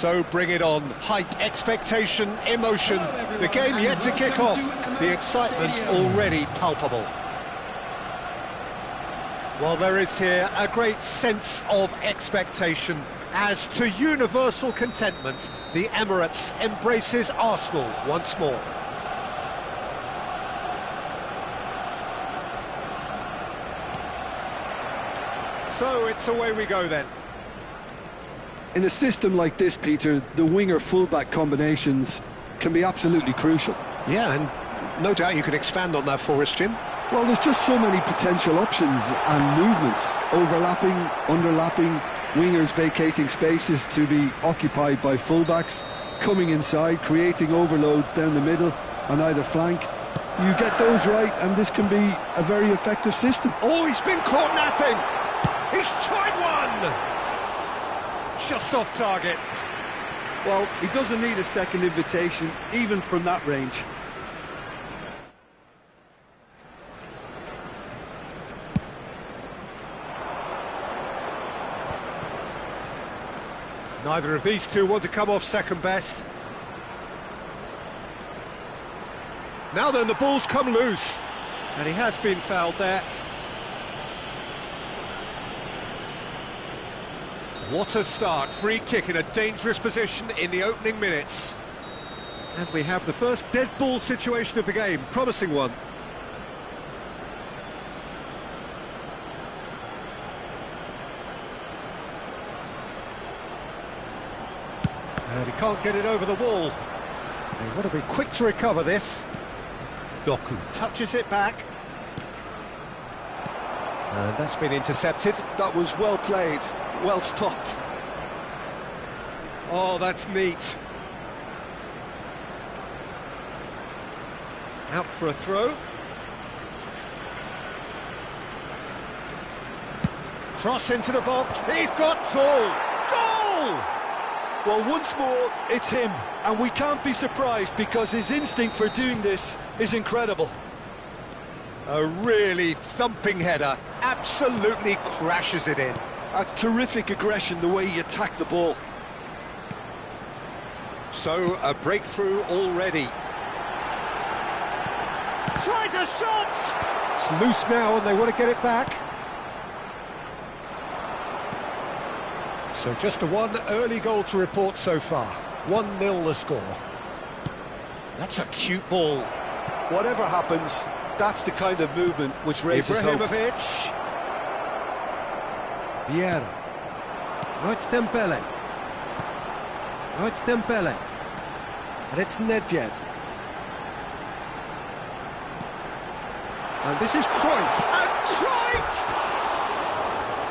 So bring it on. Hype, expectation, emotion. The game yet to kick off. The excitement already palpable. Well, there is here a great sense of expectation. As to universal contentment, the Emirates embraces Arsenal once more. So it's away we go then. In a system like this, Peter, the winger-fullback combinations can be absolutely crucial. Yeah, and no doubt you can expand on that for us, Jim. Well, there's just so many potential options and movements, overlapping, underlapping, wingers vacating spaces to be occupied by fullbacks, coming inside, creating overloads down the middle on either flank. You get those right and this can be a very effective system. Oh, he's been caught napping! He's tried one! Just off target. Well, he doesn't need a second invitation, even from that range. Neither of these two want to come off second best. Now then, the ball's come loose. And he has been fouled there. What a start. Free kick in a dangerous position in the opening minutes. And we have the first dead ball situation of the game. Promising one. And he can't get it over the wall. They want to be quick to recover this. Doku touches it back. And that's been intercepted. That was well played, well stopped. Oh, that's neat. Out for a throw. Cross into the box. He's got tall. Goal! Well, once more, it's him, and we can't be surprised because his instinct for doing this is incredible. A really thumping header, absolutely crashes it in. That's terrific aggression, the way he attacked the ball. So, a breakthrough already. Tries a shot! It's loose now and they want to get it back. So just the one early goal to report so far. 1-0 the score. That's a cute ball. Whatever happens, that's the kind of movement which raises hope. Ibrahimovic. Vieira. Oh, it's Dembele. Oh, it's Dembele. And it's Nedved. And this is Cruyff. And Cruyff!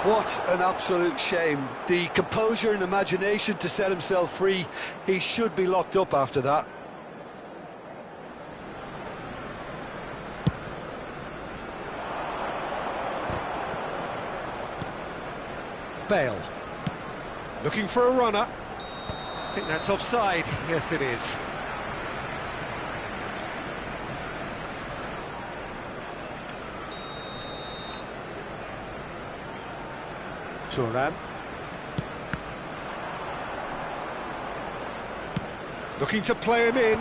What an absolute shame. The composure and imagination to set himself free. He should be locked up after that. Bale. Looking for a runner. I think that's offside. Yes, it is. Turan. Looking to play him in.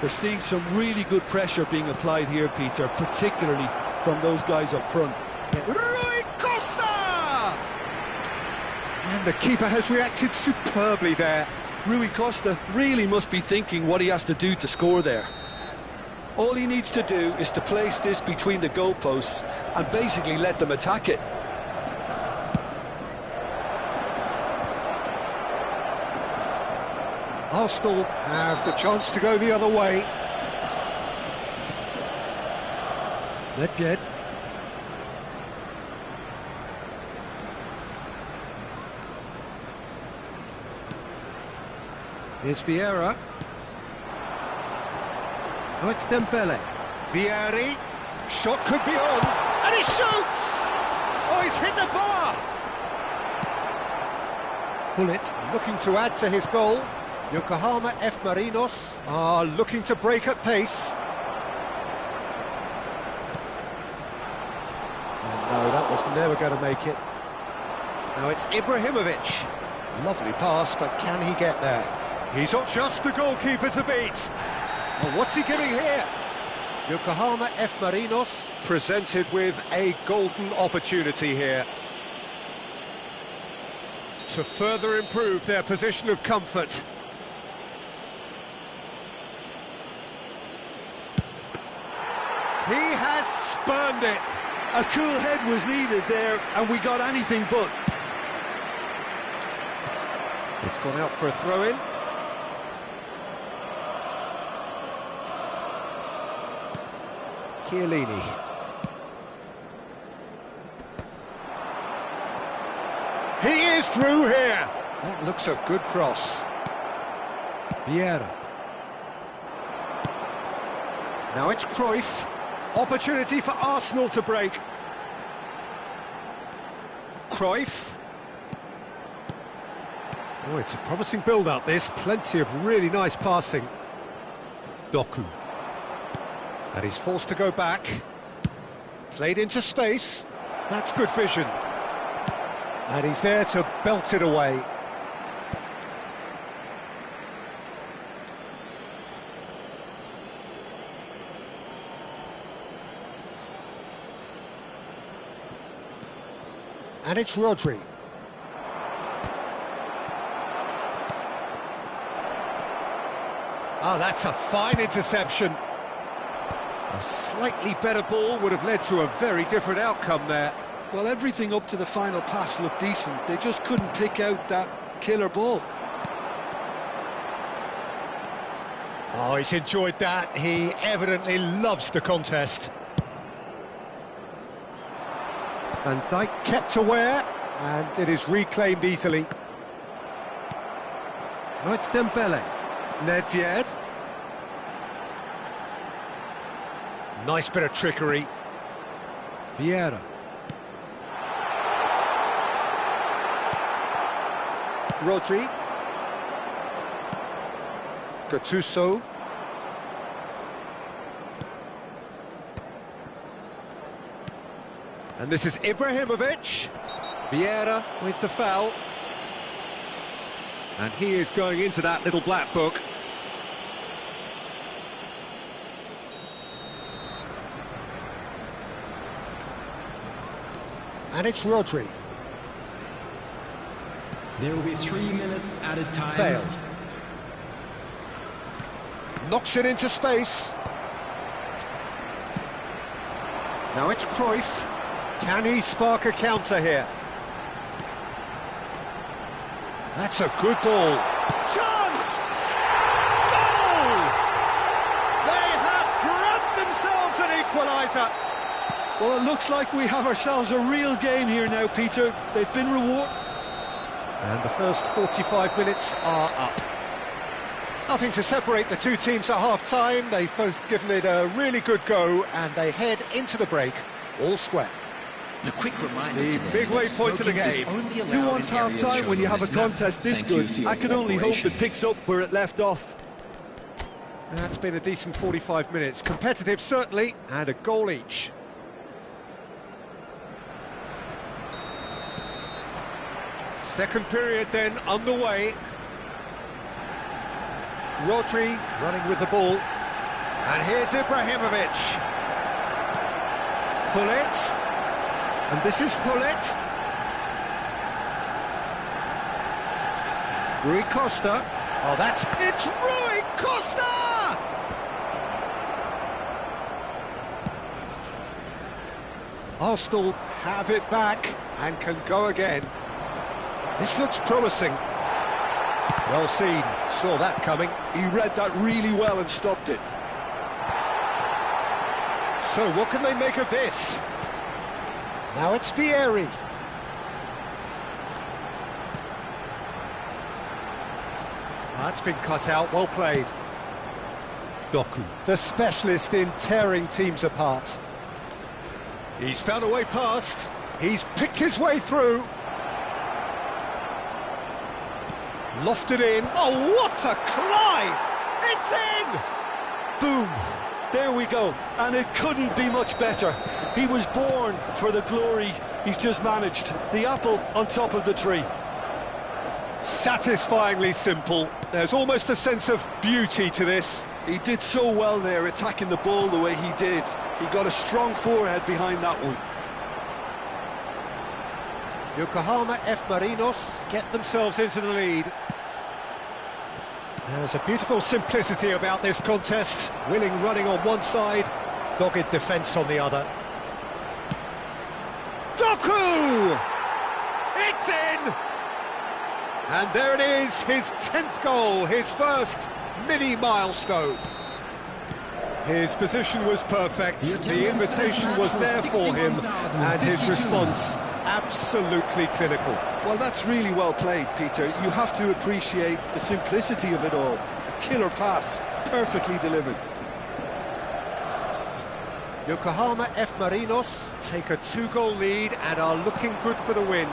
We're seeing some really good pressure being applied here, Peter, particularly from those guys up front. Rui Costa! And the keeper has reacted superbly there. Rui Costa really must be thinking what he has to do to score there. All he needs to do is to place this between the goalposts and basically let them attack it. Arsenal have the chance to go the other way. Nedved. Here's Vieira. Oh, it's Dembele. Vieri. Shot could be on. And he shoots! Oh, he's hit the bar! Hullet looking to add to his goal. Yokohama F. Marinos are looking to break at pace. And No, that was never going to make it. Now it's Ibrahimovic. Lovely pass, but can he get there? He's not just the goalkeeper to beat. Well, what's he giving here? Yokohama F. Marinos presented with a golden opportunity here to further improve their position of comfort. He has spurned it. A cool head was needed there, and we got anything but. It's gone out for a throw-in. Chiellini. He is through here. That looks a good cross. Vieira. Now it's Cruyff. Opportunity for Arsenal to break. Cruyff. Oh, it's a promising build-up, this. Plenty of really nice passing. Doku. And he's forced to go back. Played into space. That's good vision. And he's there to belt it away. And it's Rodri. Oh, that's a fine interception. A slightly better ball would have led to a very different outcome there. Well, everything up to the final pass looked decent. They just couldn't pick out that killer ball. Oh, he's enjoyed that. He evidently loves the contest. Van Dijk kept aware, and it is reclaimed easily. Now it's Dembele. Nedved. Nice bit of trickery. Vieira. Rodri. Gattuso. And this is Ibrahimovic. Vieira with the foul. And he is going into that little black book. And it's Rodri. There will be 3 minutes added time. Bale. Knocks it into space. Now it's Cruyff. Can he spark a counter here? That's a good ball. Chance! Goal! They have grabbed themselves an equaliser. Well, it looks like we have ourselves a real game here now, Peter. They've been rewarded. And the first 45 minutes are up. Nothing to separate the two teams at half-time. They've both given it a really good go, and they head into the break all square. A quick reminder, the midway point of the game. Who wants half-time when you have a contest this good? I can only hope it picks up where it left off. That's been a decent 45 minutes. Competitive, certainly, and a goal each. Second period then underway. Rodri running with the ball. And here's Ibrahimovic. Hullet. And this is Hullet. Rui Costa. Oh, it's Rui Costa! Arsenal have it back and can go again. This looks promising. Well seen, saw that coming. He read that really well and stopped it. So what can they make of this? Now it's Vieri. That's been cut out, well played. Doku, the specialist in tearing teams apart. He's found a way past. He's picked his way through. Lofted in. Oh, what a climb! It's in! Boom! There we go, and it couldn't be much better. He was born for the glory he's just managed. The apple on top of the tree. Satisfyingly simple. There's almost a sense of beauty to this. He did so well there, attacking the ball the way he did. He got a strong forehead behind that one. Yokohama F. Marinos get themselves into the lead. There's a beautiful simplicity about this contest. Willing running on one side, dogged defence on the other. Doku! It's in! And there it is, his 10th goal, his first mini-milestone. His position was perfect, the invitation was there for him, and his response absolutely clinical. Well, that's really well played, Peter. You have to appreciate the simplicity of it all. A killer pass, perfectly delivered. Yokohama F. Marinos take a 2-goal lead and are looking good for the win.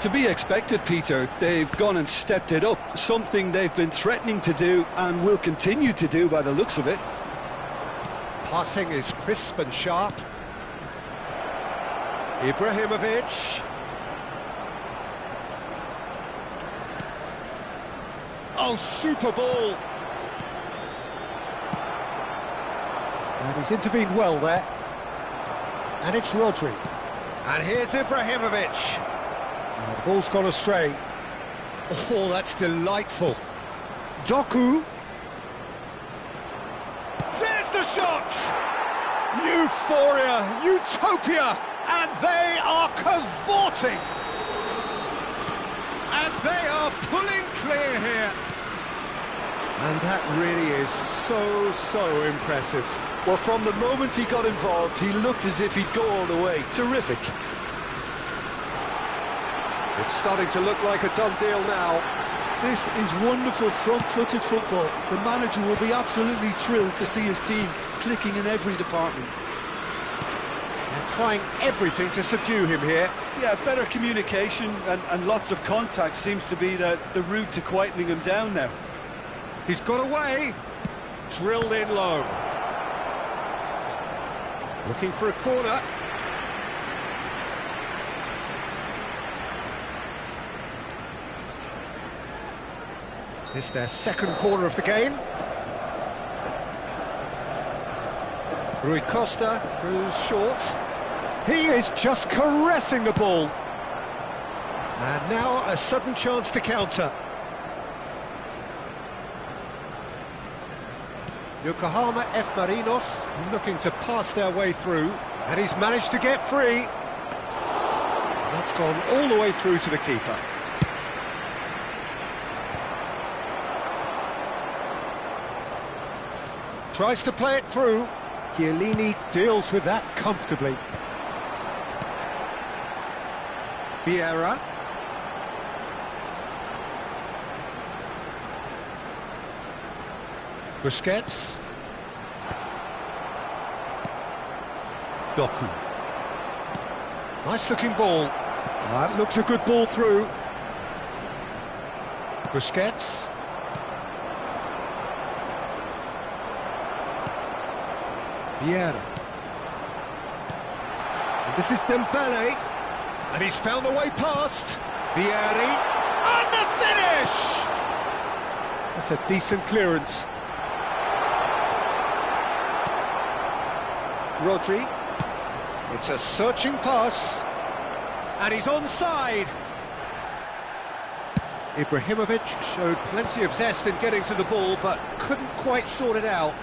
To be expected, Peter. They've gone and stepped it up, something they've been threatening to do and will continue to do by the looks of it. Passing is crisp and sharp. Ibrahimovic. Oh, super ball. And he's intervened well there. And it's Rodri. And here's Ibrahimovic. Oh, the ball's gone astray. Oh, that's delightful. Doku. There's the shot! Euphoria, utopia, and they are cavorting. And they are pulling clear here. And that really is so impressive. Well, from the moment he got involved, he looked as if he'd go all the way. Terrific. It's starting to look like a done deal now. This is wonderful front-footed football. The manager will be absolutely thrilled to see his team clicking in every department. They're trying everything to subdue him here. Yeah, better communication and lots of contact seems to be the route to quietening him down now. He's got away. Drilled in low. Looking for a corner. This is their second corner of the game. Rui Costa goes short. He is just caressing the ball. And now a sudden chance to counter. Yokohama F. Marinos looking to pass their way through. And he's managed to get free. That's gone all the way through to the keeper. Tries to play it through. Chiellini deals with that comfortably. Vieira. Busquets. Doku. Nice looking ball. That looks a good ball through. Busquets. Vieira. And this is Dembele. And he's found the way past. Vieira. And the finish! That's a decent clearance. Rodri. It's a searching pass. And he's onside. Ibrahimovic showed plenty of zest in getting to the ball, but couldn't quite sort it out.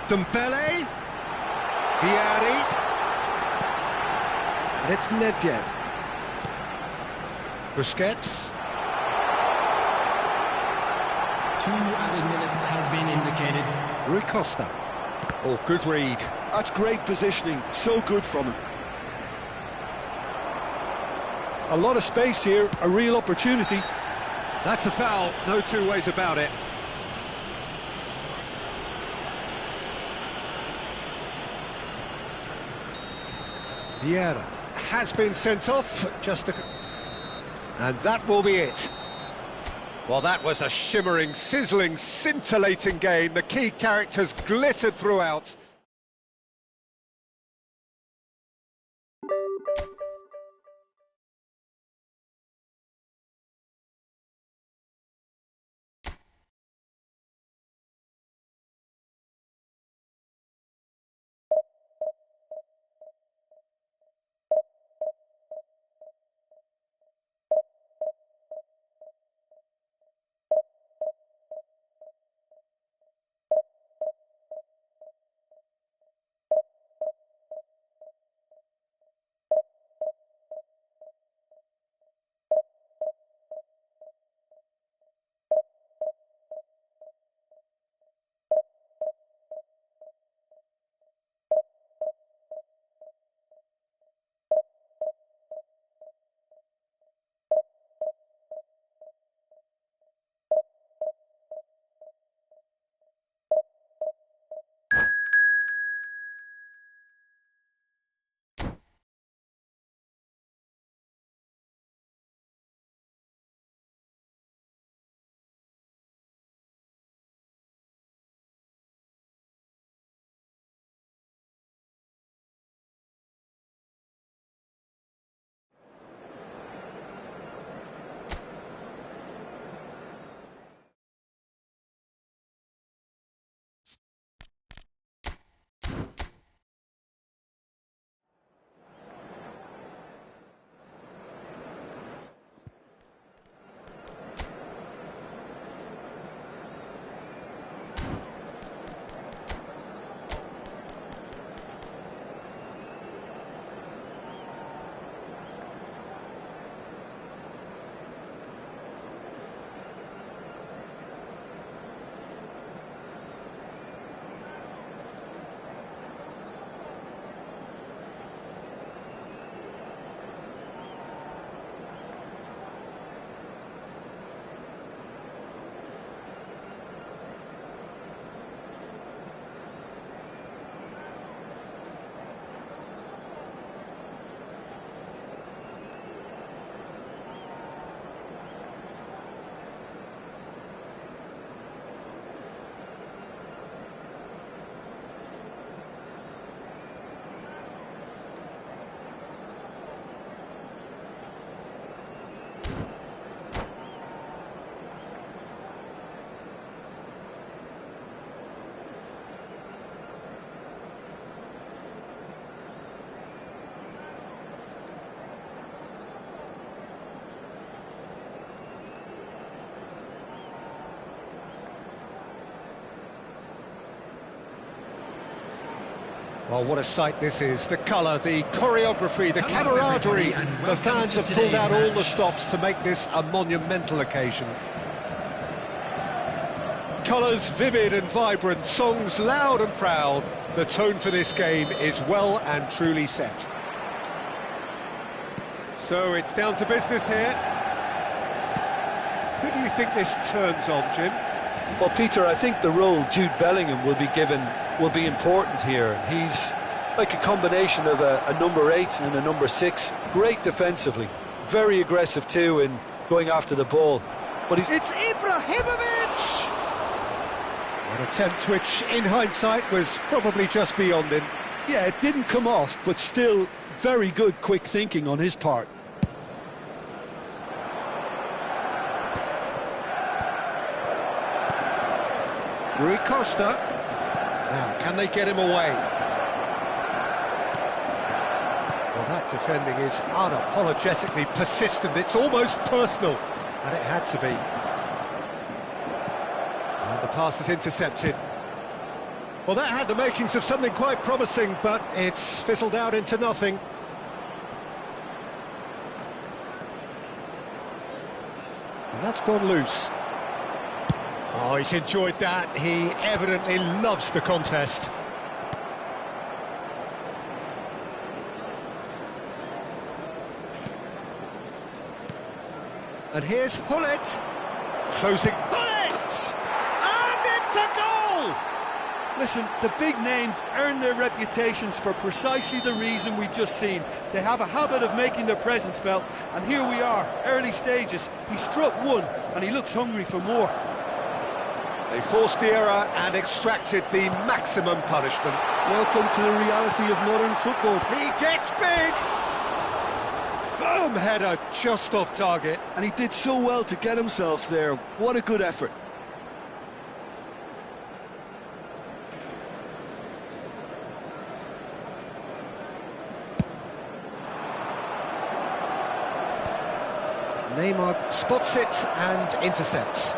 Dembele. Vieira. And it's Nedved. Busquets. 2 added minutes has been indicated. Rui Costa. Oh, good read. That's great positioning, so good from him. A lot of space here, a real opportunity. That's a foul, no two ways about it. Vieira has been sent off, and that will be it. Well, that was a shimmering, sizzling, scintillating game. The key characters glittered throughout. Well, what a sight this is. The colour, the choreography, the camaraderie. The fans have pulled out all the stops to make this a monumental occasion. Colours vivid and vibrant, songs loud and proud. The tone for this game is well and truly set. So it's down to business here. Who do you think this turns on, Jim? Well, Peter, I think the role Jude Bellingham will be given will be important here. He's like a combination of a number 8 and a number 6. Great defensively, very aggressive too in going after the ball. But It's Ibrahimovic! An attempt which, in hindsight, was probably just beyond him. yeah, it didn't come off, but still very good quick thinking on his part. Rui Costa. Now, can they get him away? Well, that defending is unapologetically persistent. It's almost personal, and it had to be. And the pass is intercepted. Well, that had the makings of something quite promising, but it's fizzled out into nothing. And that's gone loose. Oh, he's enjoyed that. He evidently loves the contest. And here's Hullet. Closing. Hullet! And it's a goal! Listen, the big names earn their reputations for precisely the reason we've just seen. They have a habit of making their presence felt, and here we are, early stages. He struck one, and he looks hungry for more. They forced the error and extracted the maximum punishment. Welcome to the reality of modern football. He gets big! Firm header just off target. And he did so well to get himself there. What a good effort. Neymar spots it and intercepts.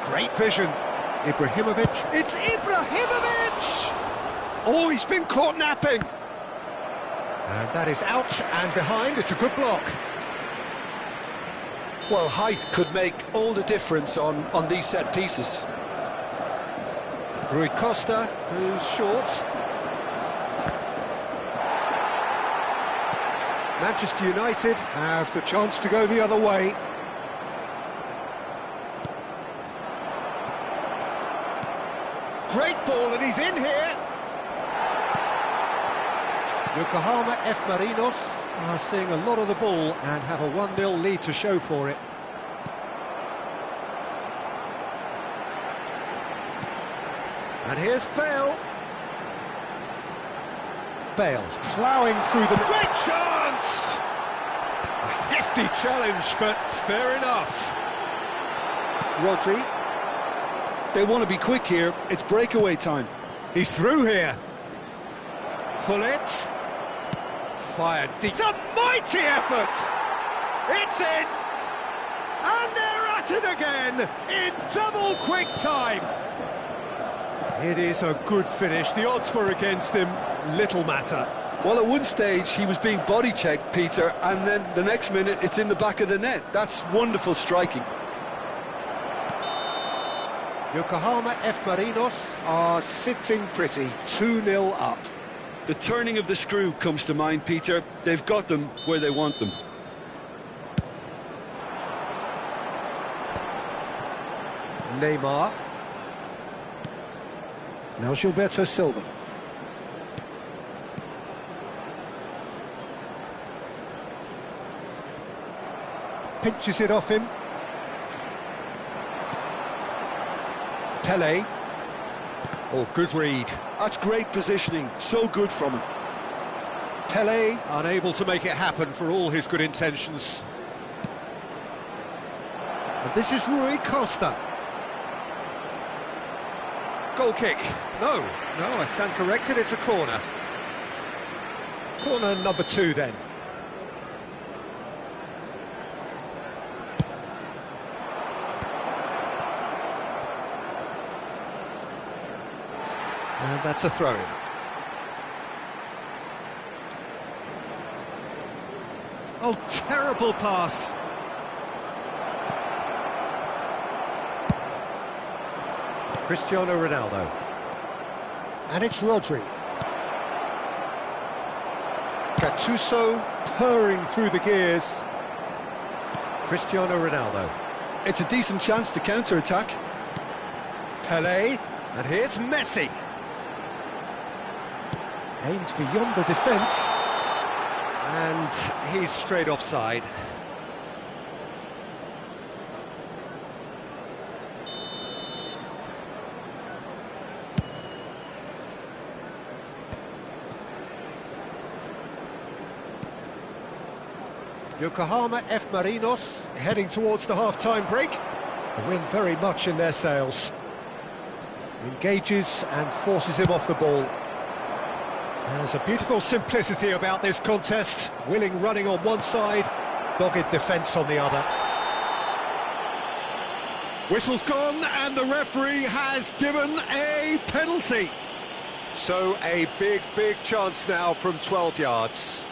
Great vision. Ibrahimovic. It's Ibrahimovic! Oh, he's been caught napping. And that is out and behind. It's a good block. Well, height could make all the difference on these set pieces. Rui Costa, who's short. Manchester United have the chance to go the other way. Great ball, and he's in here. Yokohama F. Marinos are seeing a lot of the ball and have a 1-0 lead to show for it. And here's Bale. Bale ploughing through the... Great chance! A hefty challenge, but fair enough. Rodri. They want to be quick here. It's breakaway time. He's through here. Hullet. Fired deep. It's a mighty effort! It's in! And they're at it again in double quick time. It is a good finish. The odds were against him. Little matter. Well, at one stage he was being body checked, Peter, and then the next minute it's in the back of the net. That's wonderful striking. Yokohama F. Marinos are sitting pretty, 2-0 up. The turning of the screw comes to mind, Peter. They've got them where they want them. Neymar. Now Gilberto Silva. Pinches it off him. Pele. Oh, good read. That's great positioning. So good from him. Pele unable to make it happen for all his good intentions. And this is Rui Costa. Goal kick. No, I stand corrected. It's a corner. Corner number 2 then. And that's a throw-in. Oh, terrible pass. Cristiano Ronaldo. And it's Rodri. Gattuso purring through the gears. Cristiano Ronaldo. It's a decent chance to counter-attack. Pele. And here's Messi. Aimed beyond the defence, and he's straight offside. Yokohama F. Marinos heading towards the half-time break. The wind very much in their sails. Engages and forces him off the ball. There's a beautiful simplicity about this contest. Willing running on one side, dogged defence on the other. Whistle's gone and the referee has given a penalty. So a big chance now from 12 yards.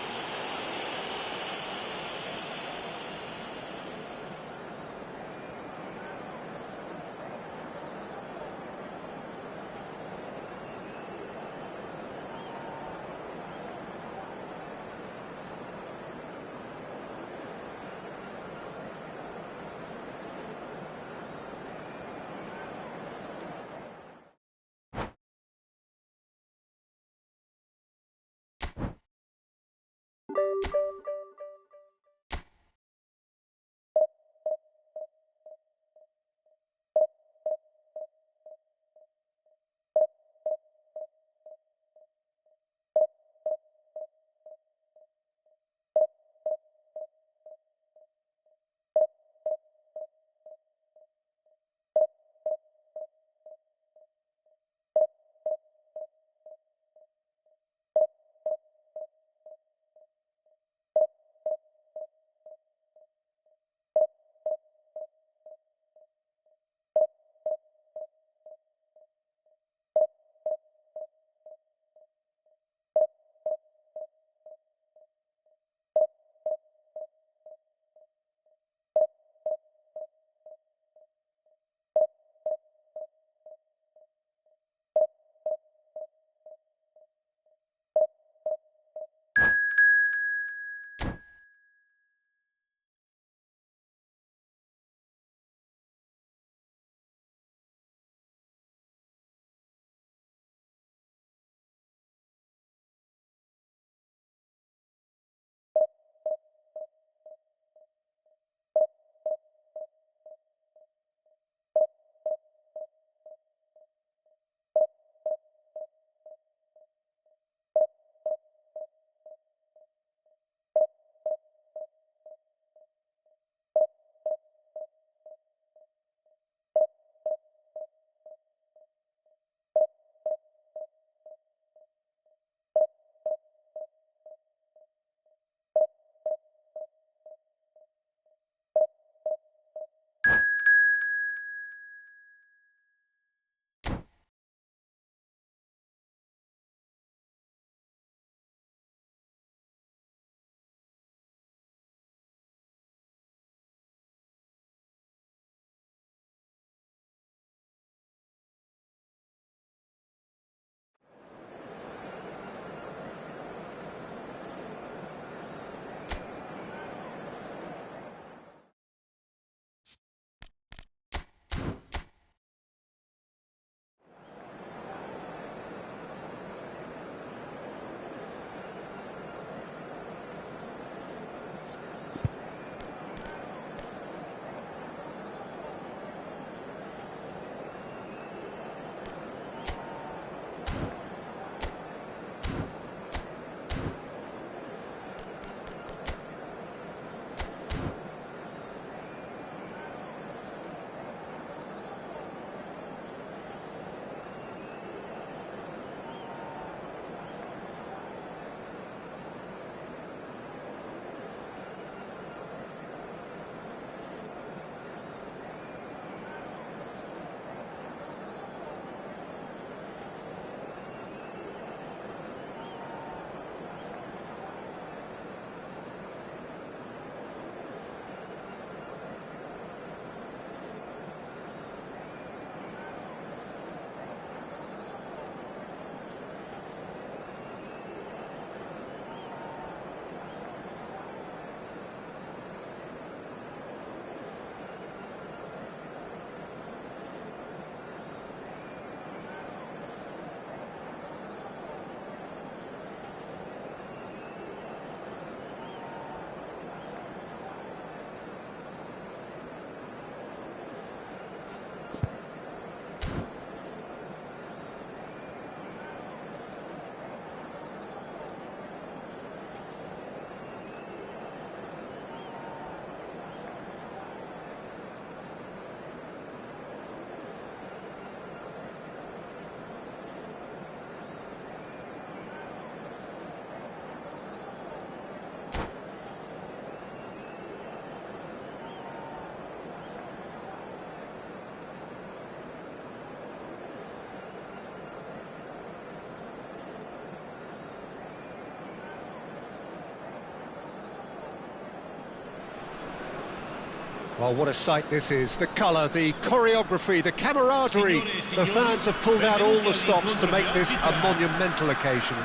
Well, what a sight this is. The colour, the choreography, the camaraderie. The fans have pulled out all the stops to make this a monumental occasion.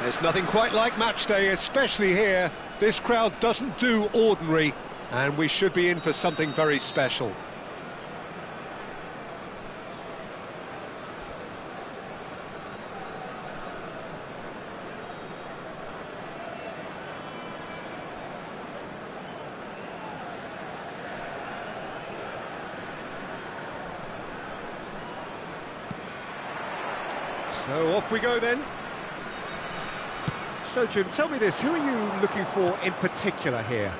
There's nothing quite like match day, especially here. This crowd doesn't do ordinary, and we should be in for something very special. So off we go then. So Jim, tell me this, who are you looking for in particular here?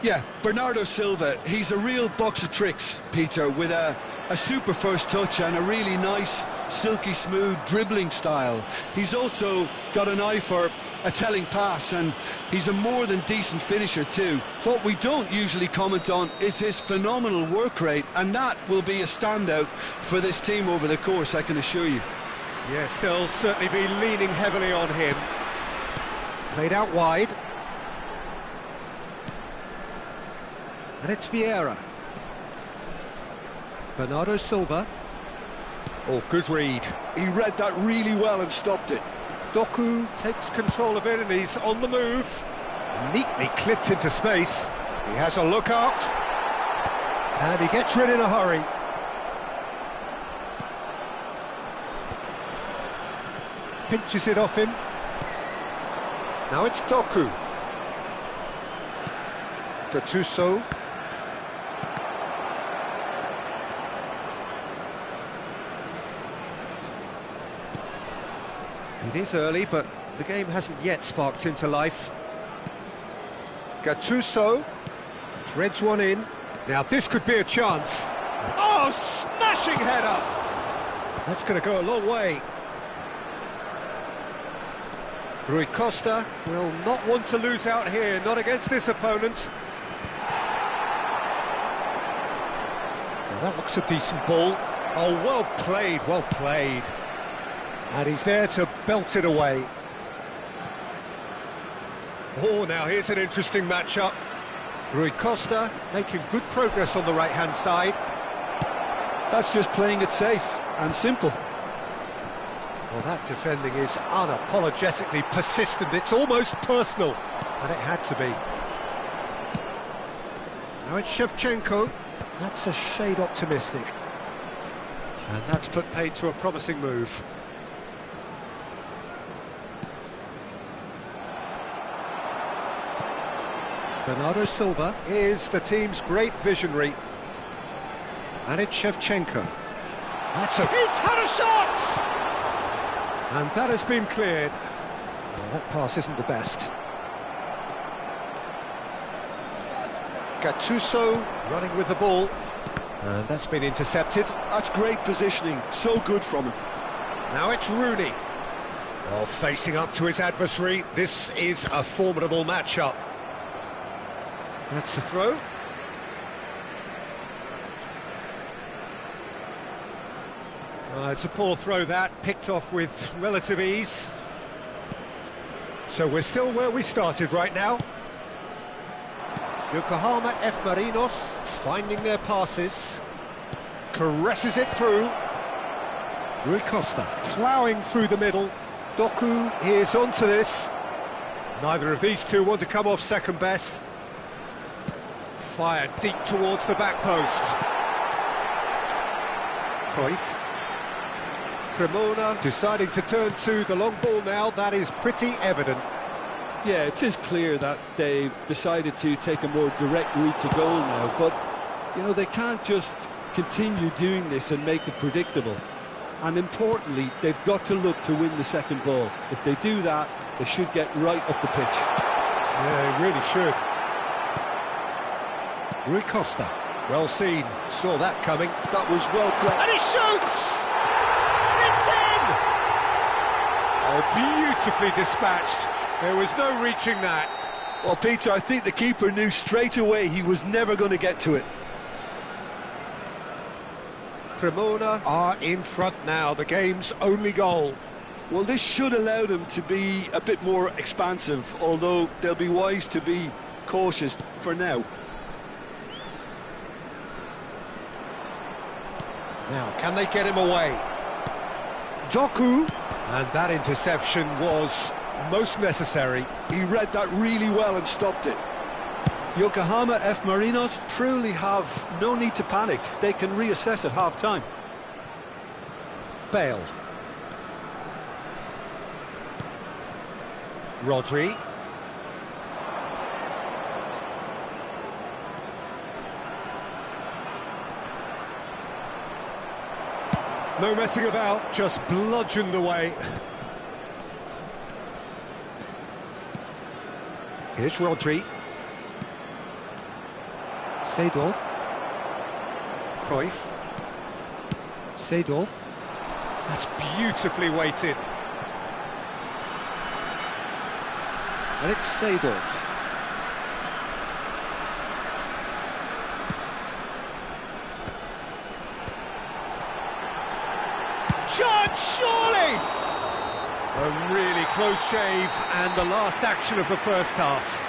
Yeah, Bernardo Silva, he's a real box of tricks, Peter, with a super first touch and a really nice, silky smooth dribbling style. He's also got an eye for a telling pass, and he's a more than decent finisher too. What we don't usually comment on is his phenomenal work rate, and that will be a standout for this team over the course, I can assure you. Yes, they'll certainly be leaning heavily on him. Played out wide. And it's Vieira. Bernardo Silva. Oh, good read. He read that really well and stopped it. Doku takes control of it and he's on the move. Neatly clipped into space. He has a look out. And he gets rid in a hurry. Pinches it off him. Now it's Doku. Gattuso. It is early, but the game hasn't yet sparked into life. Gattuso threads one in. Now this could be a chance. Oh, smashing header! That's going to go a long way. Rui Costa will not want to lose out here, not against this opponent. Now that looks a decent ball. Oh, well played, well played. And he's there to belt it away. Oh, now here's an interesting matchup. Rui Costa making good progress on the right-hand side. That's just playing it safe and simple. Well, that defending is unapologetically persistent. It's almost personal, and it had to be. Now it's Shevchenko. That's a shade optimistic. And that's put paid to a promising move. Bernardo Silva is the team's great visionary. And it's Shevchenko. He's had a shot! And that has been cleared. Well, that pass isn't the best. Gattuso running with the ball. And that's been intercepted. That's great positioning, so good from him. Now it's Rooney. Well, facing up to his adversary, this is a formidable matchup. That's the throw. It's a poor throw that, picked off with relative ease. So we're still where we started right now. Yokohama F. Marinos finding their passes. Caresses it through. Rui Costa ploughing through the middle. Doku is onto this. Neither of these two want to come off second best. Fired deep towards the back post. Cruyff. Cremona deciding to turn to the long ball now. That is pretty evident. Yeah, it is clear that they've decided to take a more direct route to goal now, but, you know, they can't just continue doing this and make it predictable. And importantly, they've got to look to win the second ball. If they do that, they should get right up the pitch. Yeah, they really should. Rui Costa, well seen, saw that coming. That was well played. And he shoots! It's in! Oh, beautifully dispatched. There was no reaching that. Well, Peter, I think the keeper knew straight away he was never going to get to it. Cremona are in front now, the game's only goal. Well, this should allow them to be a bit more expansive, although they'll be wise to be cautious for now. Now, can they get him away? Doku! And that interception was most necessary. He read that really well and stopped it. Yokohama F. Marinos truly have no need to panic. They can reassess at half-time. Bale. Rodri. No messing about, just bludgeoned away. Here's Rodri. Seedorf. Cruyff. Seedorf. That's beautifully weighted. And it's Seedorf. Shot, surely! A really close shave, and the last action of the first half.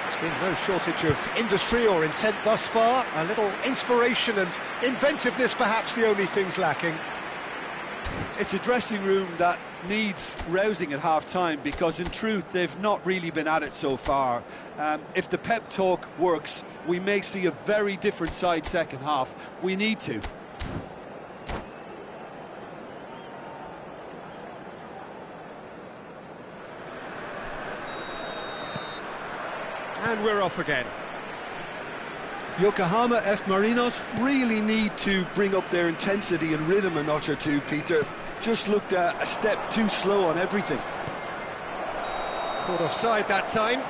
There's been no shortage of industry or intent thus far. A little inspiration and inventiveness, perhaps the only things lacking. It's a dressing room that needs rousing at half-time, because in truth they've not really been at it so far. If the pep talk works, we may see a very different side second half. We need to. And we're off again. Yokohama F. Marinos really need to bring up their intensity and rhythm a notch or two, Peter. Just looked a step too slow on everything. Caught offside that time.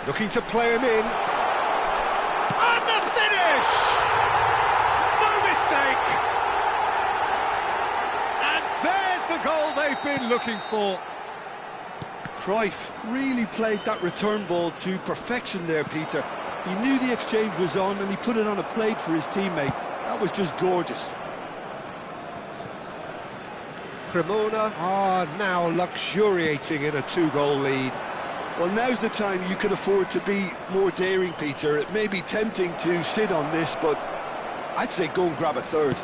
Looking to play him in. And the finish! No mistake! And there's the goal they've been looking for. Cruyff really played that return ball to perfection there, Peter. He knew the exchange was on and he put it on a plate for his teammate. That was just gorgeous. Cremona are now luxuriating in a two-goal lead. Well, now's the time you can afford to be more daring, Peter. It may be tempting to sit on this, but I'd say go and grab a third.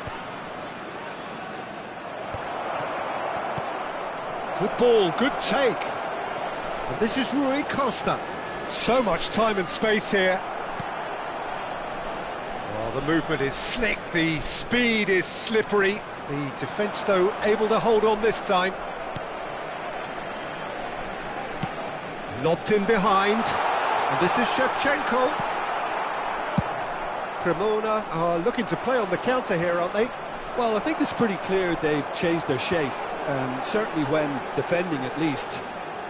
Good ball, good take. And this is Rui Costa. So much time and space here. Oh, the movement is slick, the speed is slippery. The defence, though, able to hold on this time. Lobbed in behind, and this is Shevchenko. Cremona are looking to play on the counter here, aren't they? Well, I think it's pretty clear they've changed their shape, certainly when defending at least,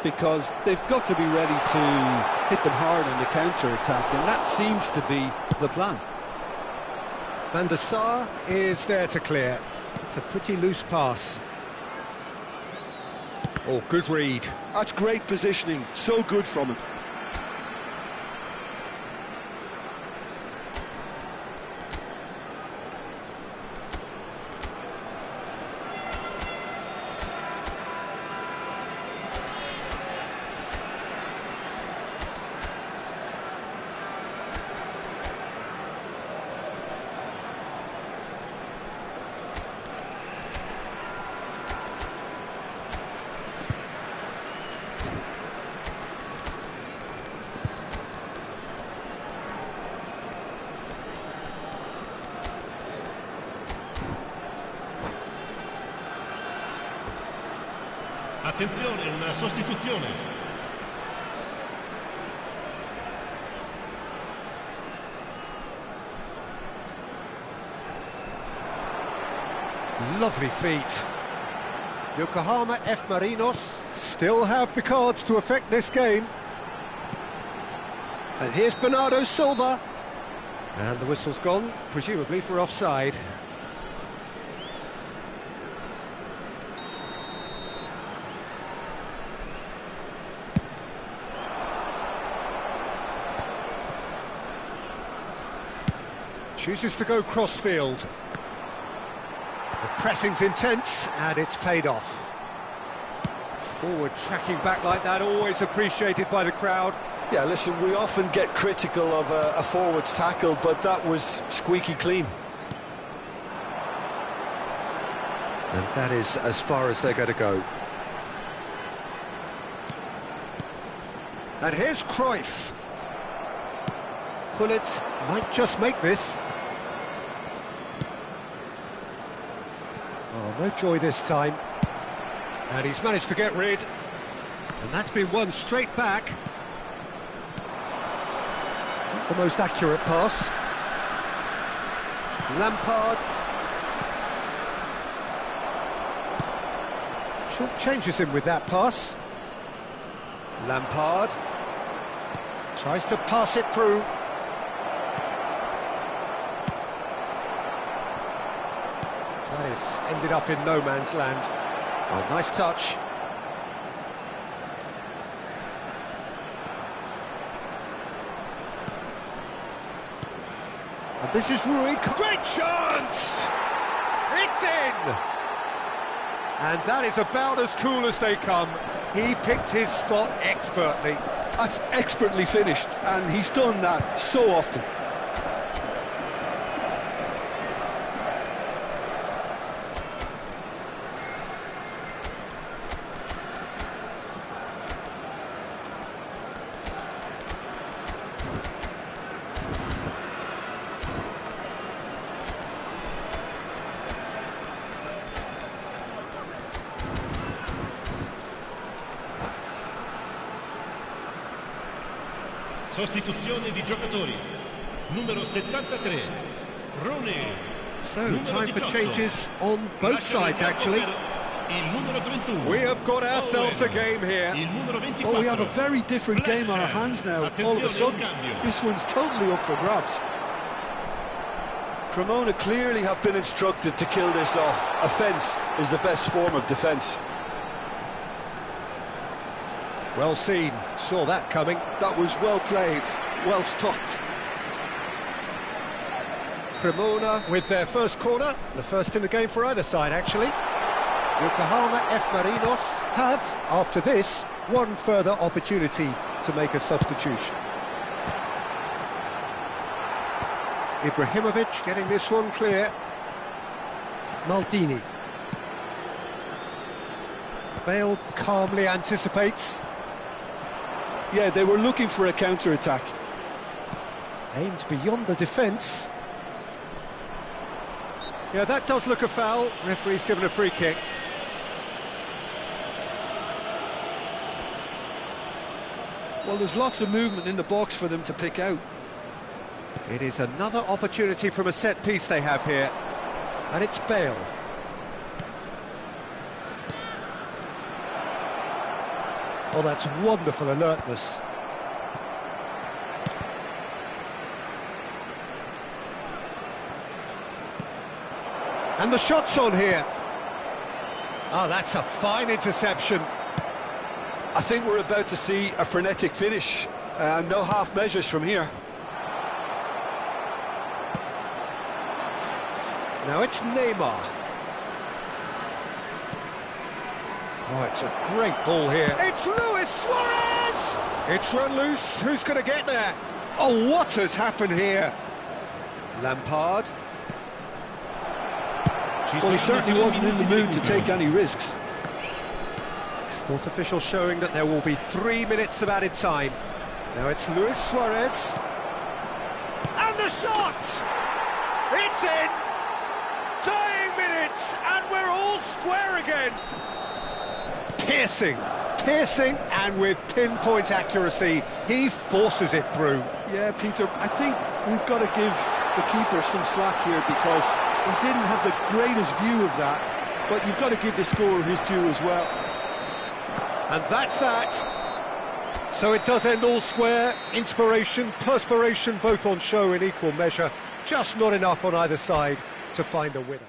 because they've got to be ready to hit them hard on the counter-attack, and that seems to be the plan. Van der Sar is there to clear. It's a pretty loose pass. Oh, good read. That's great positioning, so good from him. Attenzione, una sostituzione. Lovely feet. Yokohama F. Marinos still have the cards to affect this game. And here's Bernardo Silva. And the whistle's gone, presumably for offside. Chooses to go cross-field. The pressing's intense, and it's paid off. Forward tracking back like that, always appreciated by the crowd. Yeah, listen, we often get critical of a forward's tackle, but that was squeaky clean. And that is as far as they're going to go. And here's Cruyff. Gullit might just make this. Oh, no joy this time. And he's managed to get rid. And that's been won straight back. Not the most accurate pass. Lampard. Short changes him with that pass. Lampard. Tries to pass it through. Nice. Ended up in no man's land. Oh, nice touch. And this is Rui. Great chance! It's in! And that is about as cool as they come. He picked his spot expertly. That's expertly finished, and he's done that so often. Sostituzione di giocatori. Numero 73, Rone. So, time for changes on both sides, actually. We have got ourselves a game here. Oh, we have a very different game on our hands now, all of a sudden. This one's totally up for grabs. Cremona clearly have been instructed to kill this off. Offence is the best form of defence. Well seen, saw that coming. That was well played, well stopped. Cremona with their first corner, the first in the game for either side, actually. Yokohama F. Marinos have, after this, one further opportunity to make a substitution. Ibrahimovic getting this one clear. Maldini. Bale calmly anticipates. Yeah, they were looking for a counter-attack. Aimed beyond the defence. Yeah, that does look a foul. Referee's given a free kick. Well, there's lots of movement in the box for them to pick out. It is another opportunity from a set piece they have here. And it's Bale. Oh, that's wonderful alertness. And the shot's on here. Oh, that's a fine interception. I think we're about to see a frenetic finish. No half measures from here. Now it's Neymar. Oh, it's a great ball here. It's Luis Suarez! It's run loose. Who's going to get there? Oh, what has happened here? Lampard. Well, he certainly wasn't in the mood to take any risks. Fourth official showing that there will be 3 minutes of added time. Now it's Luis Suarez. And the shot! It's in! Tying minutes, and we're all square again. Piercing, and with pinpoint accuracy, he forces it through. Yeah, Peter, I think we've got to give the keeper some slack here because he didn't have the greatest view of that, but you've got to give the scorer his due as well. And that's that. So it does end all square. Inspiration, perspiration, both on show in equal measure. Just not enough on either side to find a winner.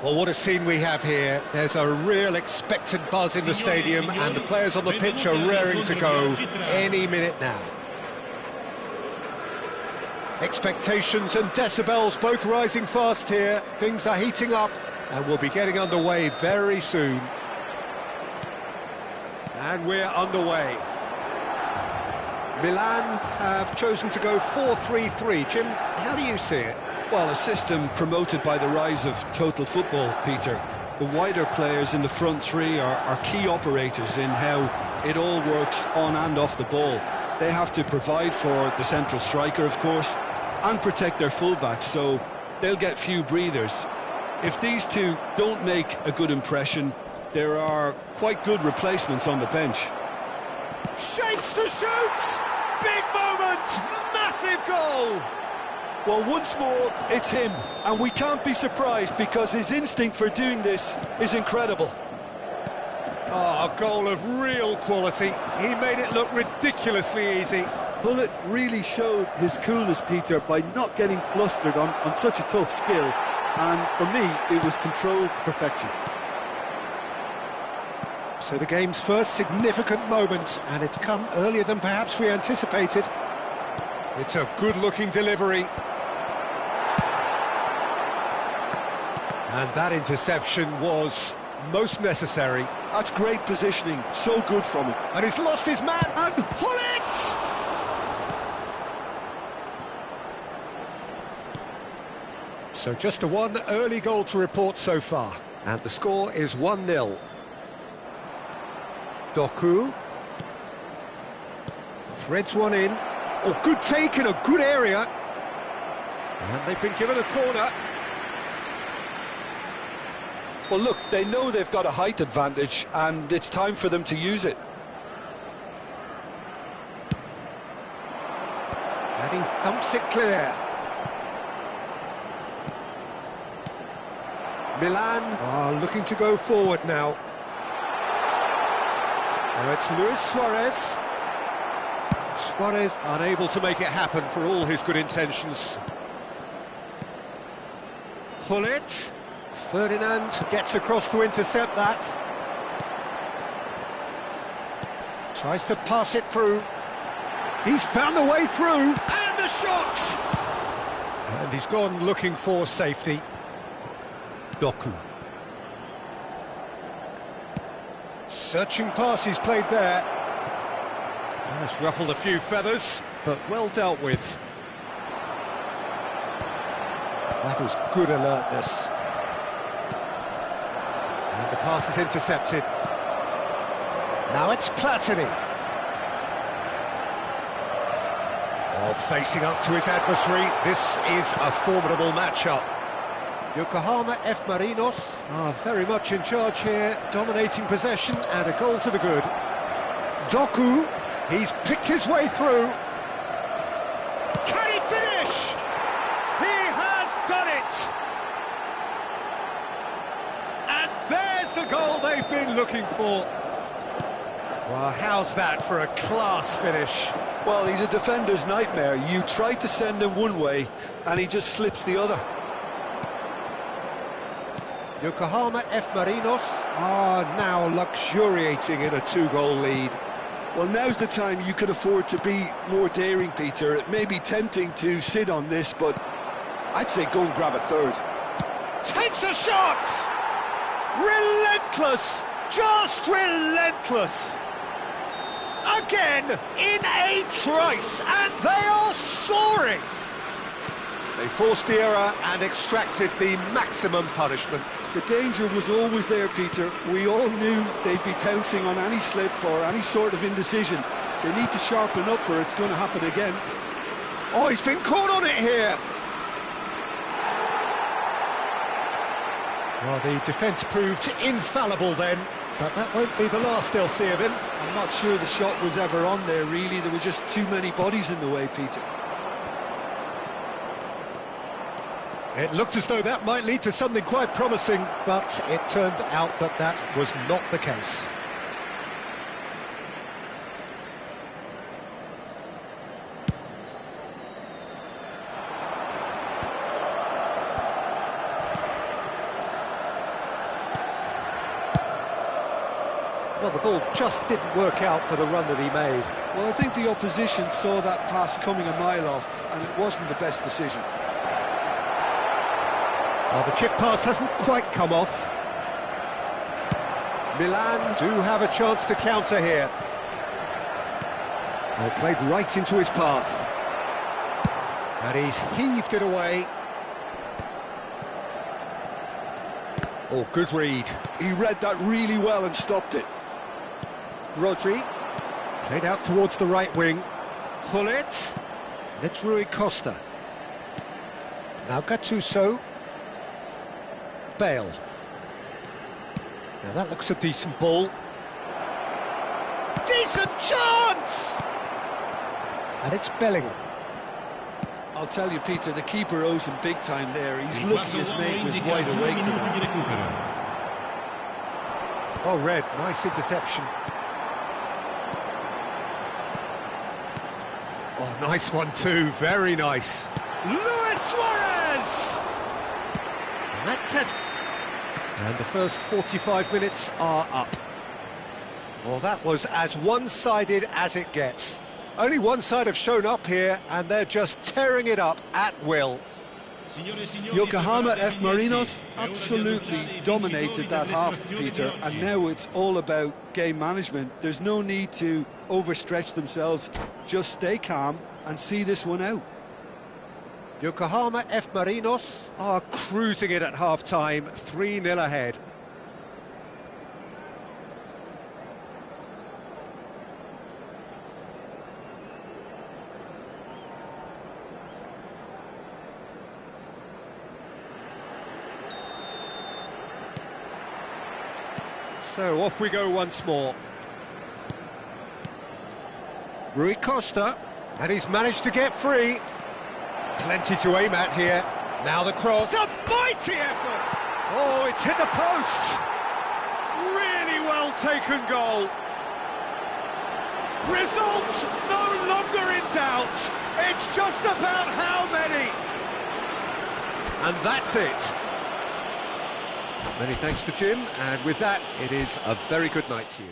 Well, what a scene we have here. There's a real expectant buzz in the stadium, and the players on the pitch are raring to go any minute now. Expectations and decibels both rising fast here. Things are heating up, and we'll be getting underway very soon. And we're underway. Milan have chosen to go 4-3-3. Jim, how do you see it? Well, a system promoted by the rise of total football, Peter. The wider players in the front three are key operators in how it all works on and off the ball. They have to provide for the central striker, of course, and protect their fullbacks, so they'll get few breathers. If these two don't make a good impression, there are quite good replacements on the bench. Shapes to shoot! Big moment! Massive goal! Well, once more, it's him, and we can't be surprised because his instinct for doing this is incredible. Oh, a goal of real quality. He made it look ridiculously easy. Bullet really showed his coolness, Peter, by not getting flustered on such a tough skill. And for me, it was controlled perfection. So the game's first significant moment, and it's come earlier than perhaps we anticipated. It's a good-looking delivery. And that interception was most necessary. That's great positioning, so good from him. And he's lost his man, and pull it! So just a one early goal to report so far, and the score is 1-0. Doku threads one in. Oh, good take in a good area. And they've been given a corner. Well, look, they know they've got a height advantage, and it's time for them to use it. And he thumps it clear. Milan are looking to go forward now. Now it's Luis Suarez. Suarez unable to make it happen for all his good intentions. Hullet. Ferdinand gets across to intercept that. Tries to pass it through. He's found the way through, and the shot! And he's gone looking for safety. Doku. Searching pass he's played there. That's ruffled a few feathers, but well dealt with. That was good alertness. And the pass is intercepted. Now it's Platini. Oh, facing up to his adversary, this is a formidable matchup. Yokohama F. Marinos are very much in charge here, dominating possession and a goal to the good. Doku, he's picked his way through. Can he finish? He has done it! And there's the goal they've been looking for. Well, how's that for a class finish? Well, he's a defender's nightmare. You try to send him one way, and he just slips the other. Yokohama F. Marinos are now luxuriating in a two-goal lead. Well, now's the time you can afford to be more daring, Peter. It may be tempting to sit on this, but I'd say go and grab a third. Takes a shot! Relentless! Just relentless! Again, in a trice, and they are soaring! They forced the error and extracted the maximum punishment. The danger was always there, Peter. We all knew they'd be pouncing on any slip or any sort of indecision. They need to sharpen up or it's going to happen again. Oh, he's been caught on it here! Well, the defence proved infallible then, but that won't be the last they'll see of him. I'm not sure the shot was ever on there, really. There were just too many bodies in the way, Peter. It looked as though that might lead to something quite promising, but it turned out that that was not the case. Well, the ball just didn't work out for the run that he made. Well, I think the opposition saw that pass coming a mile off, and it wasn't the best decision. Well, the chip pass hasn't quite come off. Milan do have a chance to counter here. Well, played right into his path. And he's heaved it away. Oh, good read. He read that really well and stopped it. Rodri. Played out towards the right wing. Hullet. And it's Rui Costa. Now Gattuso. Bale. Now that looks a decent ball. Decent chance! And it's Bellingham. I'll tell you, Peter, the keeper owes him big time there. He's lucky his mate was wide awake to that. Oh, Red, nice interception. Oh, nice one too, very nice. Luis Suarez! And the first 45 minutes are up. Well, that was as one-sided as it gets. Only one side have shown up here, and they're just tearing it up at will. Yokohama F. Marinos absolutely dominated that half, Peter, and now it's all about game management. There's no need to overstretch themselves. Just stay calm and see this one out. Yokohama F. Marinos are cruising it at half-time, 3-0 ahead. So off we go once more. Rui Costa, and he's managed to get free. Plenty to aim at here. Now the cross, a mighty effort! Oh, it's hit the post! Really well taken goal. Results no longer in doubt. It's just about how many. And that's it. Many thanks to Jim, and with that, it is a very good night to you.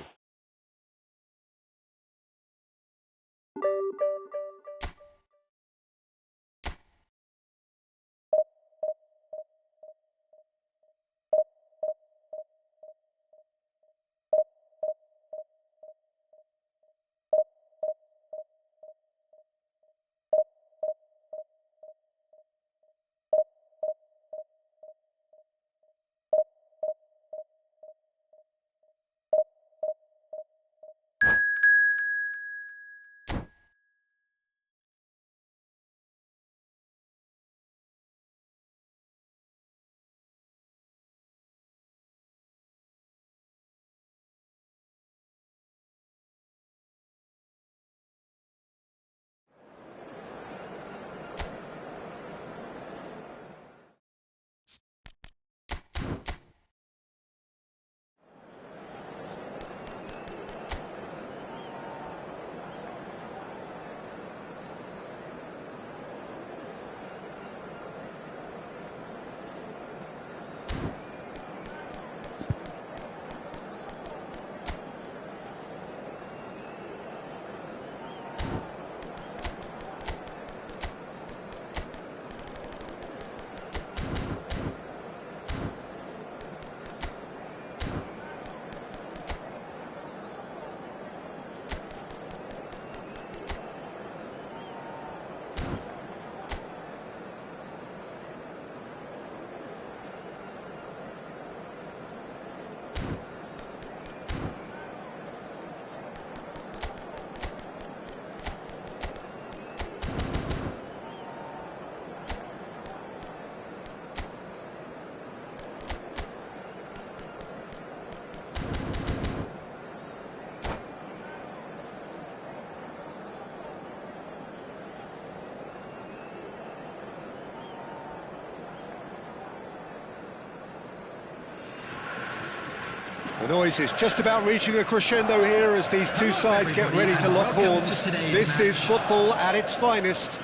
The noise is just about reaching a crescendo here as these two sides get ready to lock horns. This is football at its finest.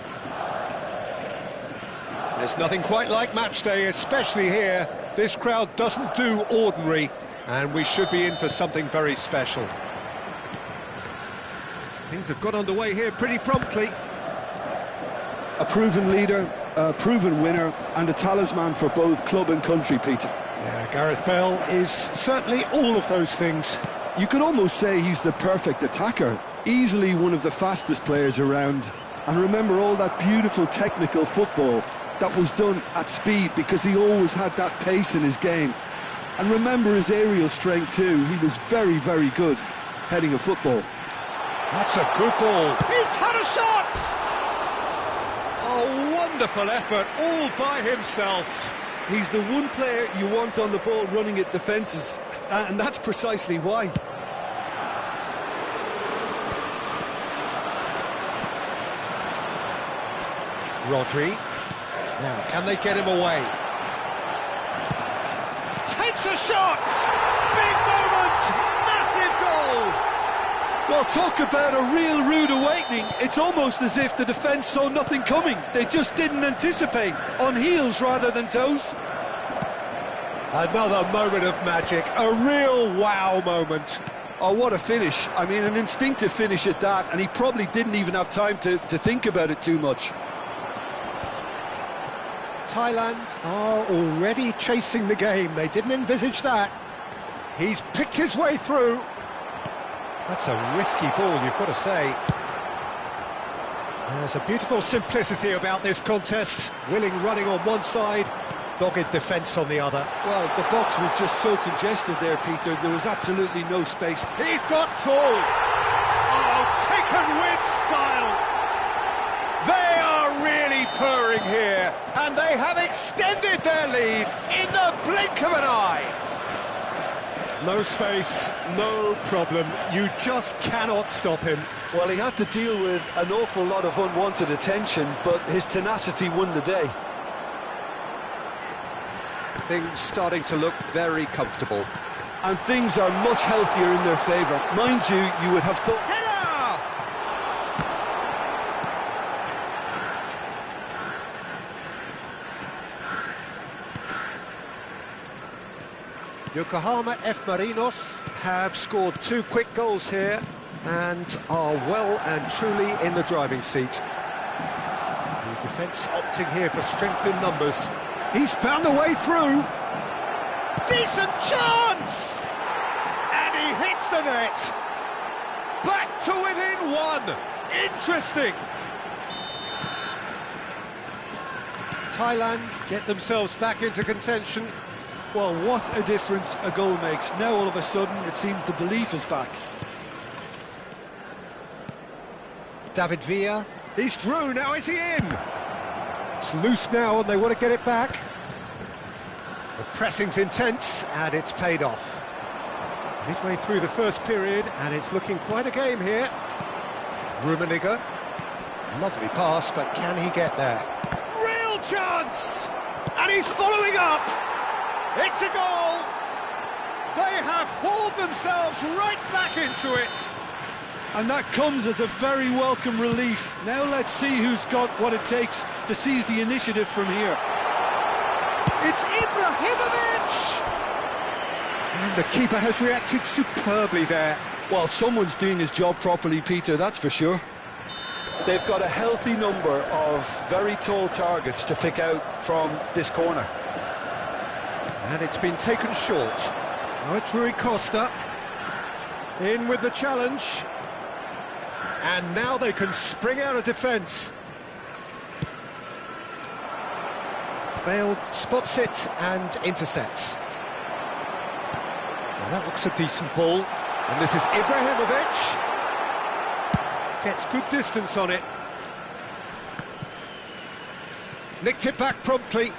There's nothing quite like match day, especially here. This crowd doesn't do ordinary. And we should be in for something very special. Things have got underway here pretty promptly. A proven leader, a proven winner, and a talisman for both club and country, Peter. Yeah, Gareth Bale is certainly all of those things. You could almost say he's the perfect attacker, easily one of the fastest players around. And remember all that beautiful technical football that was done at speed, because he always had that pace in his game. And remember his aerial strength too. He was very, very good heading a football. That's a good ball. He's had a shot! A wonderful effort all by himself. He's the one player you want on the ball running at defences, and that's precisely why. Rodri. Now, can they get him away? Takes a shot! Big moment! Massive goal! Well, talk about a real rude awakening. It's almost as if the defence saw nothing coming. They just didn't anticipate. On heels rather than toes. Another moment of magic, a real wow moment. Oh, what a finish. I mean, an instinctive finish at that, and he probably didn't even have time to think about it too much. Thailand are already chasing the game. They didn't envisage that. He's picked his way through. That's a risky ball, you've got to say. There's a beautiful simplicity about this contest. Willing running on one side, dogged defence on the other. Well, the box was just so congested there, Peter. There was absolutely no space. He's got tall. Oh, taken with style. They are really purring here, and they have extended their lead in the blink of an eye. No space, no problem. You just cannot stop him. Well, he had to deal with an awful lot of unwanted attention, but his tenacity won the day. Things starting to look very comfortable. And things are much healthier in their favour. Mind you, you would have thought... Header! Yokohama F. Marinos have scored 2 quick goals here and are well and truly in the driving seat. The defence opting here for strength in numbers. He's found a way through. Decent chance! And he hits the net. Back to within 1. Interesting. Thailand get themselves back into contention. Well, what a difference a goal makes. Now all of a sudden it seems the belief is back. David Villa, he's through, now is he in? It's loose now and they want to get it back. The pressing's intense and it's paid off. Midway through the first period and it's looking quite a game here. Rummenigge, lovely pass, but can he get there? Real chance! And he's following up! It's a goal! They have hauled themselves right back into it. And that comes as a very welcome relief. Now let's see who's got what it takes to seize the initiative from here. It's Ibrahimovic! And the keeper has reacted superbly there. Well, someone's doing his job properly, Peter, that's for sure. They've got a healthy number of very tall targets to pick out from this corner. And it's been taken short. Now it's Rui Costa. In with the challenge. And now they can spring out of defence. Bale spots it and intercepts. Now that looks a decent ball. And this is Ibrahimovic. Gets good distance on it. Nicked it back promptly.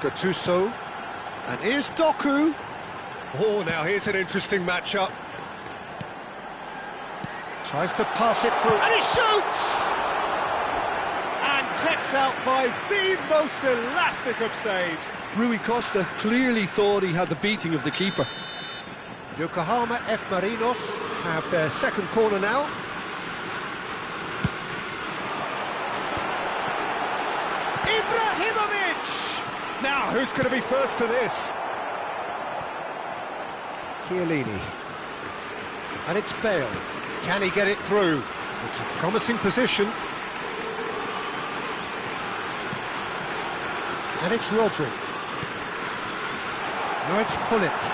Gattuso, and here's Doku. Oh, now here's an interesting matchup. Tries to pass it through, and he shoots! And kept out by the most elastic of saves. Rui Costa clearly thought he had the beating of the keeper. Yokohama F. Marinos have their second corner now. Ibrahimovic! Now, who's going to be first to this? Chiellini. And it's Bale. Can he get it through? It's a promising position. And it's Rodri. Now it's Gullit.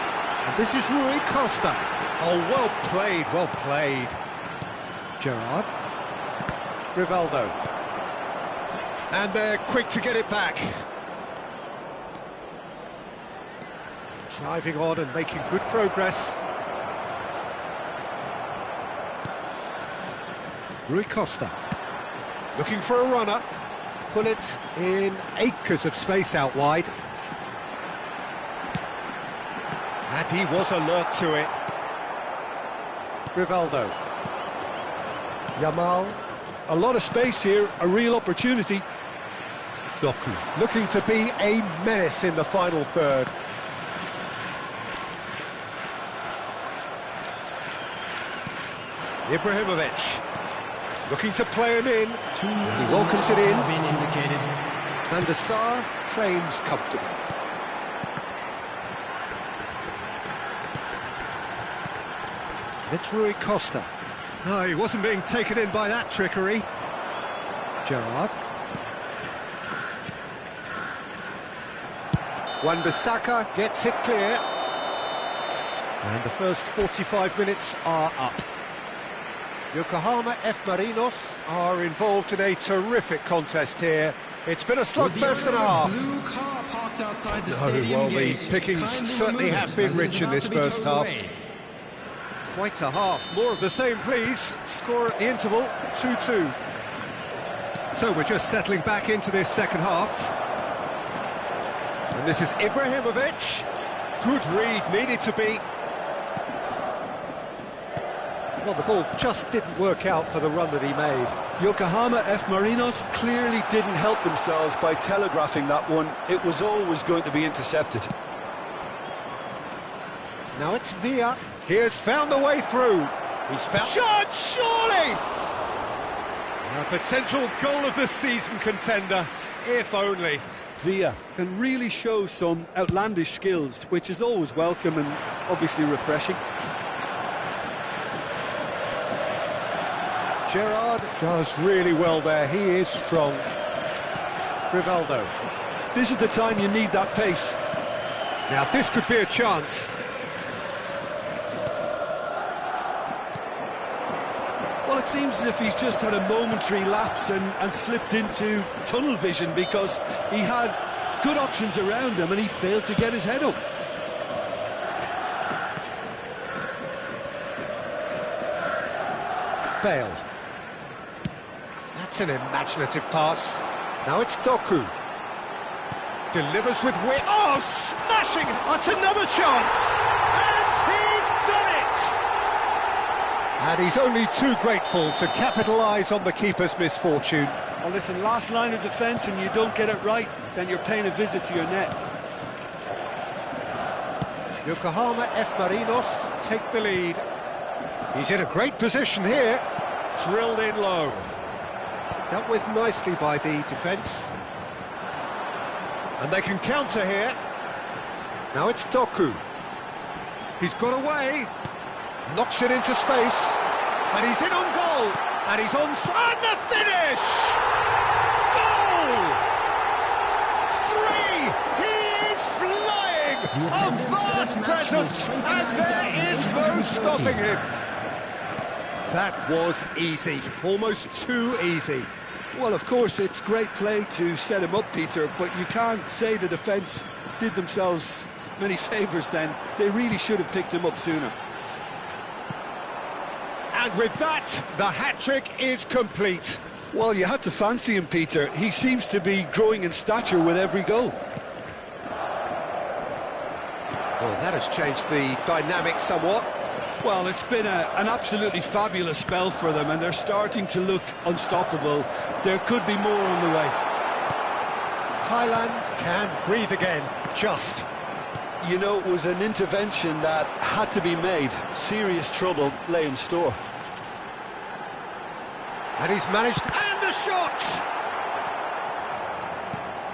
And this is Rui Costa. Oh, well played, well played. Gerrard. Rivaldo. And they're quick to get it back. Driving on and making good progress. Rui Costa. Looking for a runner. Gullit in acres of space out wide. And he was alert to it. Rivaldo. Yamal. A lot of space here, a real opportunity. Doku. Looking to be a menace in the final third. Ibrahimovic. Looking to play him in. He welcomes it in. Been indicated. And the Sar claims comfortably. It's Rui Costa. No, he wasn't being taken in by that trickery. Gerrard. Wan-Bissaka gets it clear. And the first 45 minutes are up. Yokohama F. Marinos are involved in a terrific contest here. It's been a slugfest and a half. Blue car parked outside the No, stadium well, the gate. pickings Kindly certainly remove have it, been as it rich is in about this to be first towed half. away. Quite a half. More of the same, please. Score at the interval, 2-2. So we're just settling back into this second half. And this is Ibrahimovic. Good read, needed to be. Well, the ball just didn't work out for the run that he made. Yokohama F. Marinos clearly didn't help themselves by telegraphing that one. It was always going to be intercepted. Now it's Villa. He has found a way through. He's found... Shot, surely! A potential goal of the season contender, if only. Villa can really show some outlandish skills, which is always welcome and obviously refreshing. Gerrard does really well there. He is strong. Rivaldo. This is the time you need that pace. Now this could be a chance. Well, it seems as if he's just had a momentary lapse and slipped into tunnel vision, because he had good options around him and he failed to get his head up. Bale. That's an imaginative pass. Now it's Doku. Delivers with wit. Oh, smashing! That's another chance! And he's done it! And he's only too grateful to capitalise on the keeper's misfortune. Well, listen, last line of defence and you don't get it right, then you're paying a visit to your net. Yokohama F. Marinos take the lead. He's in a great position here. Drilled in low. Dealt with nicely by the defence. And they can counter here. Now it's Doku. He's got away. Knocks it into space. And he's in on goal. And he's on... And the finish! Goal! 3! He is flying! A vast presence! And there is no stopping him. That was easy, almost too easy. Well, of course, it's great play to set him up, Peter, but you can't say the defence did themselves many favours then. They really should have picked him up sooner. And with that, the hat-trick is complete. Well, you had to fancy him, Peter. He seems to be growing in stature with every goal. Well, that has changed the dynamic somewhat. Well, it's been an absolutely fabulous spell for them, and they're starting to look unstoppable. There could be more on the way. Thailand can breathe again, just. You know, it was an intervention that had to be made. Serious trouble lay in store. And he's managed... And the shot!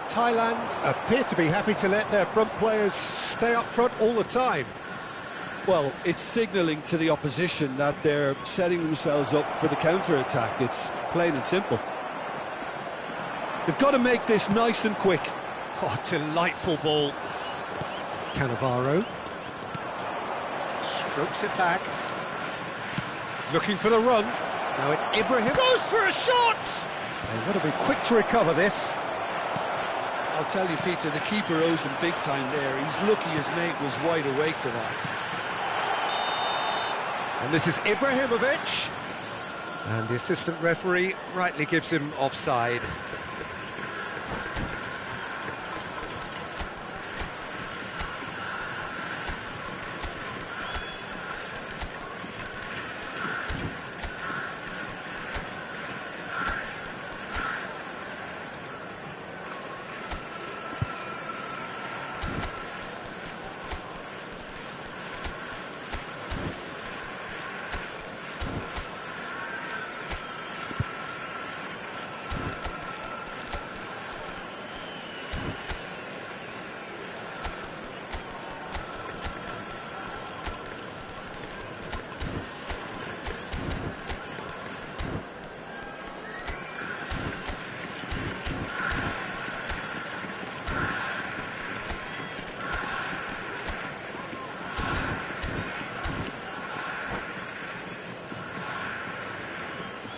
Thailand appear to be happy to let their front players stay up front all the time. Well, it's signalling to the opposition that they're setting themselves up for the counter-attack. It's plain and simple. They've got to make this nice and quick. Oh, delightful ball. Cannavaro. Strokes it back. Looking for the run. Now it's Ibrahim. Goes for a shot! They've got to be quick to recover this. I'll tell you, Peter, the keeper owes him big time there. He's lucky his mate was wide awake to that. And this is Ibrahimovic. And the assistant referee rightly gives him offside.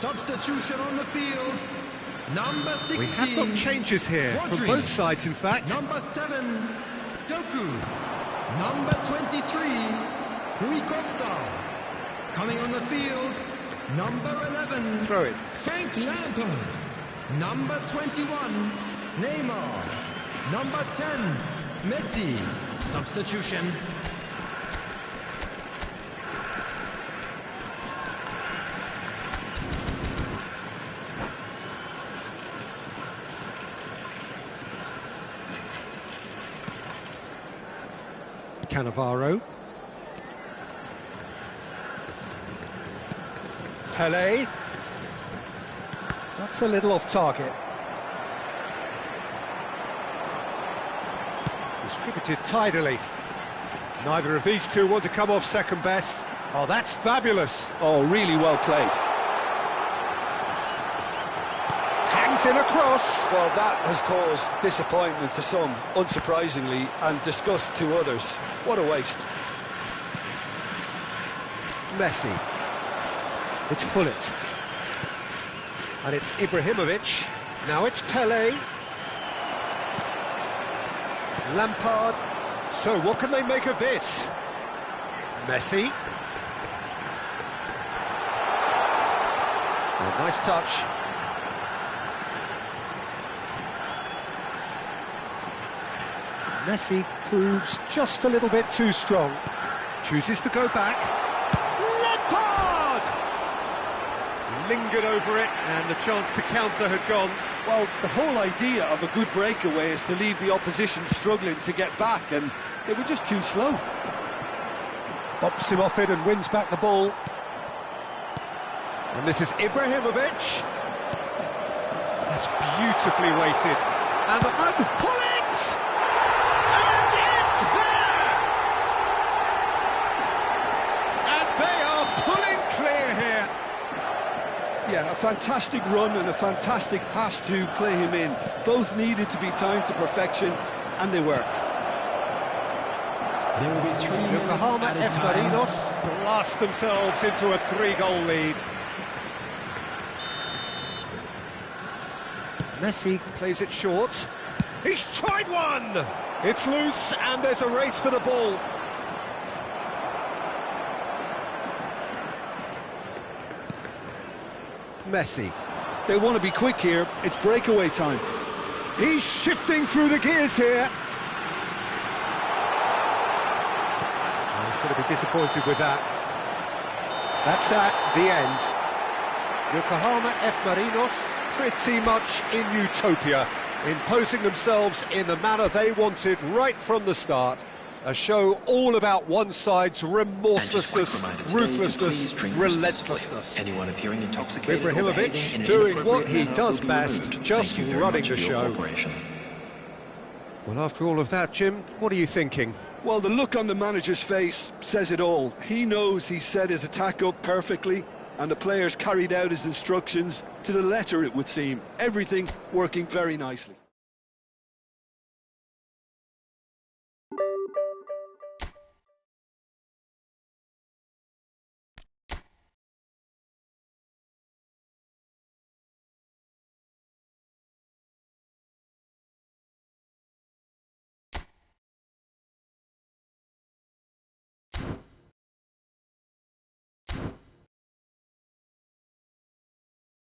Substitution on the field. Number 16. We have got changes here Rodri. from both sides, in fact. Number 7, Doku. Number 23, Rui Costa. Coming on the field, number 11, Throw it. Frank Lampard. Number 21, Neymar. Number 10, Messi. Substitution. Cannavaro. Pelé. That's a little off target. Distributed tidily. Neither of these two want to come off second best. Oh, that's fabulous. Oh, really well played. Hangs in across. Well, that has caused disappointment to some, unsurprisingly, and disgust to others. What a waste. Messi. It's Hullet. And it's Ibrahimovic. Now it's Pelé. Lampard. So what can they make of this? Messi. Oh, nice touch. Messi proves just a little bit too strong. Chooses to go back. Lampard! Lingered over it, and the chance to counter had gone. Well, the whole idea of a good breakaway is to leave the opposition struggling to get back, and they were just too slow. Bumps him off it and wins back the ball. And this is Ibrahimovic. That's beautifully weighted. And Hullet! And it's there! And they are pulling clear here. Yeah, a fantastic run and a fantastic pass to play him in. Both needed to be timed to perfection, and they were. There will be 3 minutes Yokohama added F. time. Marinos blast themselves into a 3-goal lead. Messi plays it short. He's tried one! It's loose, and there's a race for the ball. Messi. They want to be quick here. It's breakaway time. He's shifting through the gears here. Oh, he's going to be disappointed with that. That's that, the end. Yokohama F. Marinos pretty much in utopia, imposing themselves in the manner they wanted right from the start. A show all about one side's remorselessness, ruthlessness, relentlessness. Anyone appearing intoxicated or Ibrahimovic behaving in an doing what he inappropriate manner does will be best, removed. just Thank you very running much the for your show. cooperation. Well, after all of that, Jim, what are you thinking? Well, the look on the manager's face says it all. He knows he set his attack up perfectly, and the players carried out his instructions to the letter, it would seem. Everything working very nicely.